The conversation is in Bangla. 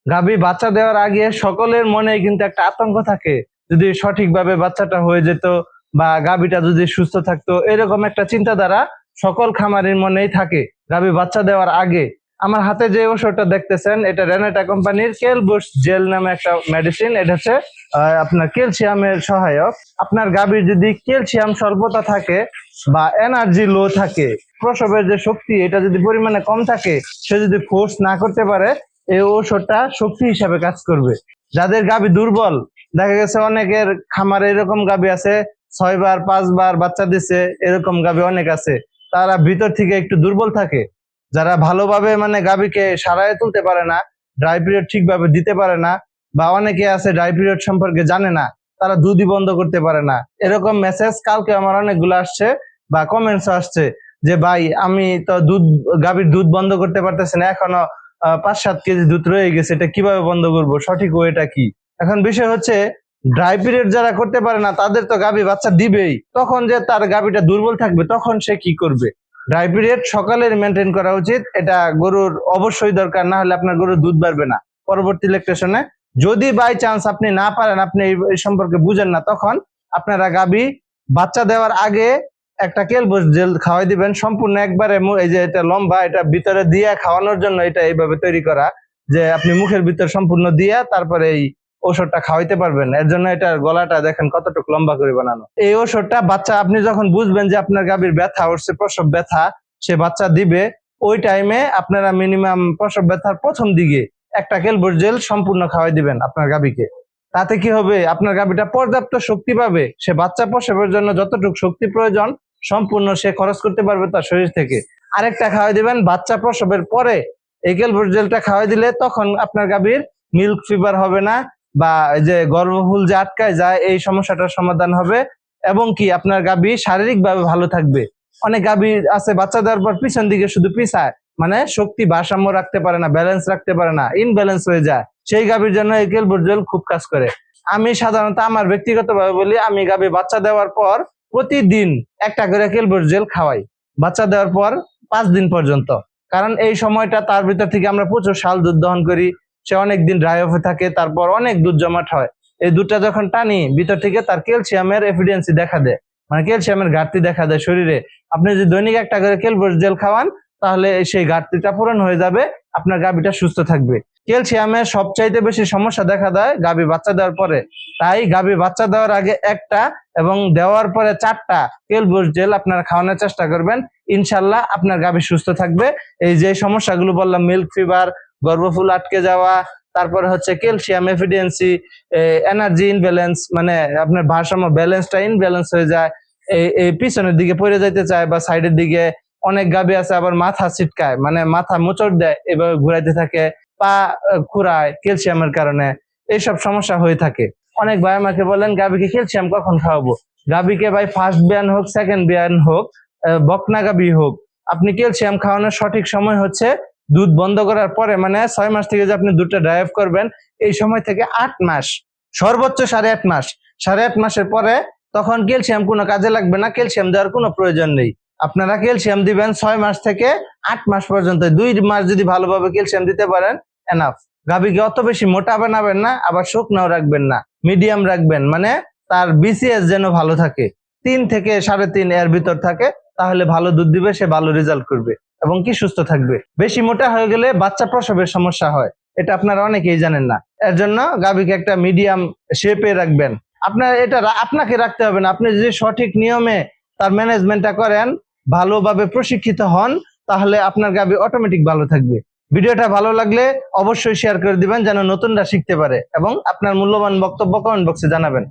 গাভী বাচ্চা দেওয়ার আগে সকলের মনে কিন্তু একটা আতঙ্ক থাকে, যদি সঠিকভাবে বাচ্চাটা হয়ে যেত বা গাভীটা যদি সুস্থ থাকতো, এরকম একটা চিন্তাধারা সকল খামারের মনেই থাকে গাভী বাচ্চা দেওয়ার আগে। আমার হাতে যে ওষুধটা দেখতেছেন, এটা রেনেটা কোম্পানির কেলবুস্ট জেল নামে একটা মেডিসিন। এটা হচ্ছে আপনার ক্যালসিয়ামের সহায়ক। আপনার গাভীর যদি ক্যালসিয়াম স্বল্পতা থাকে বা এনার্জি লো থাকে, প্রসবের যে শক্তি এটা যদি পরিমাণে কম থাকে, সে যদি ফোর্স না করতে পারে, এই ঔষধটা শক্তি হিসাবে কাজ করবে। যাদের গাভী দুর্বল, দেখা গেছে অনেকের খামারে এরকম গাভী আছে 6 বার 5 বার বাচ্চা দিছে, এরকম গাভী অনেক আছে। তারা ভিতর থেকে একটু দুর্বল থাকে, যারা ভালোভাবে মানে গাভীকে সারায় তুলতে পারে না, ড্রাই পিরিয়ড ঠিকভাবে দিতে পারে না, বা অনেকে আছে ড্রাই পিরিয়ড সম্পর্কে জানে না, তারা দুধই বন্ধ করতে পারে না। এরকম মেসেজ কালকে আমার অনেকগুলো আসছে বা কমেন্টস আসছে যে ভাই, আমি তো গাভীর দুধ বন্ধ করতে পারতেছি না, এখনো 5-7 কেজি দুধ রয়ে গেছে, এটা কিভাবে বন্ধ করব, সঠিক ওয়েটা কি? এখন বিষয় হচ্ছে, ড্রাই পিরিয়ড যারা করতে পারে না তাদের তো গাভী বাচ্চা দিবেই, তখন যে তার গাভীটা দুর্বল থাকবে তখন সে কি করবে? ড্রাই পিরিয়ড সকালের মেনটেন করা উচিত, এটা গরুর অবশ্যই দরকার, না হলে আপনার গরুর দুধ বাড়বে না পরবর্তী ল্যাকটেশনে। যদি বাই চান্স আপনি না পারেন, আপনি এই সম্পর্কে বুঝেন না, তখন আপনারা গাভী বাচ্চা দেওয়ার আগে একটা কেলবস জেল খাওয়াই দিবেন সম্পূর্ণ একবারে। এই যে এটা লম্বা, এটা ভিতরে দিয়ে খাওয়ানোর জন্য এটা এইভাবে তৈরি করা, যে আপনি মুখের ভিতর সম্পূর্ণ দিয়া তারপরে এই ওষুধটা খাওয়াইতে পারবেন। এর জন্য এটার গলাটা দেখেন কতটুকু লম্বা করে বানানো। এই ওষুধটা বাচ্চা, আপনি যখন বুঝবেন যে আপনার গাভীর ব্যথা উঠছে, প্রসব ব্যথা, সে বাচ্চা দিবে, ওই টাইমে আপনারা মিনিমাম প্রসব ব্যথার প্রথম দিকে একটা কেলবস জেল সম্পূর্ণ খাওয়াই দিবেন আপনার গাভীকে। তাতে কি হবে, আপনার গাভীটা পর্যাপ্ত শক্তি পাবে, সে বাচ্চা প্রসবের জন্য যতটুকু শক্তি প্রয়োজন সম্পূর্ণ সে খরচ করতে পারবে তার শরীর থেকে। আরেকটা খাওয়াই দিবেন বাচ্চা প্রসবের পরে, এই কেলবস জেলটা খাওয়াই দিলে তখন আপনার গাভীর মিল্ক ফিভার হবে না, বা যে গর্ভফুল যে আটকায় যায় এই সমস্যাটার সমাধান হবে, এবং কি আপনার গাভী শারীরিকভাবে ভালো থাকবে। অনেক গাভী আছে বাচ্চা দেওয়ার পর পিছন দিকে শুধু পিছায়, মানে শক্তি ভারসাম্য রাখতে পারে না, ব্যালেন্স রাখতে পারে না, ইনব্যালেন্স হয়ে যায়। সেই গাভীর জন্য এই কেলবস জেল খুব কাজ করে। আমি সাধারণত আমার ব্যক্তিগতভাবে বলি, আমি গাভী বাচ্চা দেওয়ার পর প্রতিদিন একটা করে কেলবস জেল খাওয়াই, বাচ্চা দেওয়ার পর 5 দিন পর্যন্ত। কারণ এই সময়টা তার ভিতর থেকে আমরা প্রচুর শাল দুধ দহন করি, সে অনেকদিন ড্রাই অফে থাকে, তারপর অনেক দুধ জমাট হয়। এই দুধটা যখন টানি ভিতর থেকে, তার ক্যালসিয়ামের এফিডিয়েন্সি দেখা দেয়, মানে ক্যালসিয়ামের ঘাটতি দেখা দেয় শরীরে। আপনি যদি দৈনিক একটা করে কেলবস জেল খাওয়ান, তাহলে সেই ঘাটতিটা পূরণ হয়ে যাবে, আপনার গাভীটা সুস্থ থাকবে। ক্যালসিয়ামের সবচাইতে বেশি সমস্যা দেখা দেয় গাভী বাচ্চা দেওয়ার পরে। তাই গাভী বাচ্চা দেওয়ার আগে একটা এবং দেওয়ার পরে 4টা কেলবস জেল আপনারা খাওয়ানোর চেষ্টা করবেন। ইনশাল্লাহ আপনার গাভী সুস্থ থাকবে। এই যে সমস্যাগুলো বললাম, মিল্ক ফিভার, গর্ভফুল আটকে যাওয়া, তারপরে হচ্ছে ক্যালসিয়াম এফিডিয়েন্সি, এনার্জি ইনব্যালেন্স, মানে আপনার ভারসাম্য ব্যালেন্সটা ইনব্যালেন্স হয়ে যায়, এই পিছনের দিকে পড়ে যাইতে চায় বা সাইডের দিকে। অনেক গাভী আছে আবার মাথা ছিটকায়, মানে মাথা মোচড় দেয়, এভাবে ঘুরাইতে থাকে, পা খুরায় ক্যালসিয়ামের কারণে, এইসব সমস্যা হয়ে থাকে। অনেক ভাই আমাকে বলেন গাভীকে ক্যালসিয়াম কখন খাওয়াবো? গাভীকে ভাই ফার্স্ট বিয়ান হোক, সেকেন্ড বিয়ান হোক, বকনা গাভী হোক, আপনি ক্যালসিয়াম খাওয়ানোর সঠিক সময় হচ্ছে দুধ বন্ধ করার পরে, মানে 6 মাস থেকে যে আপনি দুধটা ড্রাইভ করবেন, এই সময় থেকে 8 মাস, সর্বোচ্চ 8.5 মাস। 8.5 মাসের পরে তখন ক্যালসিয়াম কোনো কাজে লাগবে না, ক্যালসিয়াম দেওয়ার কোনো প্রয়োজন নেই। আপনারা ক্যালসিয়াম দিবেন 6 মাস থেকে 8 মাস পর্যন্ত। 2 মাস যদি ভালোভাবে ক্যালসিয়াম দিতে পারেন, এনাফ। গাভীকে অত বেশি মোটা বানাবেন না, আবার শুকনাও রাখবেন না, মিডিয়াম রাখবেন, মানে তার বিসিএস যেন ভালো থাকে, 3 থেকে 3.5 এর ভিতর থাকে, তাহলে ভালো দুধ দিবে, সে ভালো রেজাল্ট করবে এবং কি সুস্থ থাকবে। বেশি মোটা হয়ে গেলে বাচ্চা প্রসবের সমস্যা হয়, এটা আপনারা অনেকেই জানেন না। এর জন্য গাভীকে একটা মিডিয়াম শেপে রাখবেন। আপনার এটা আপনাকে রাখতে হবে না, আপনি যদি সঠিক নিয়মে তার ম্যানেজমেন্টটা করেন, ভালোভাবে প্রশিক্ষিত হন, তাহলে আপনার গাভী অটোমেটিক ভালো থাকবে। ভিডিওটা ভালো লাগলে অবশ্যই শেয়ার করে দিবেন, যেন নতুনরা শিখতে পারে, এবং আপনার মূল্যবান বক্তব্য কমেন্ট বক্সে জানাবেন।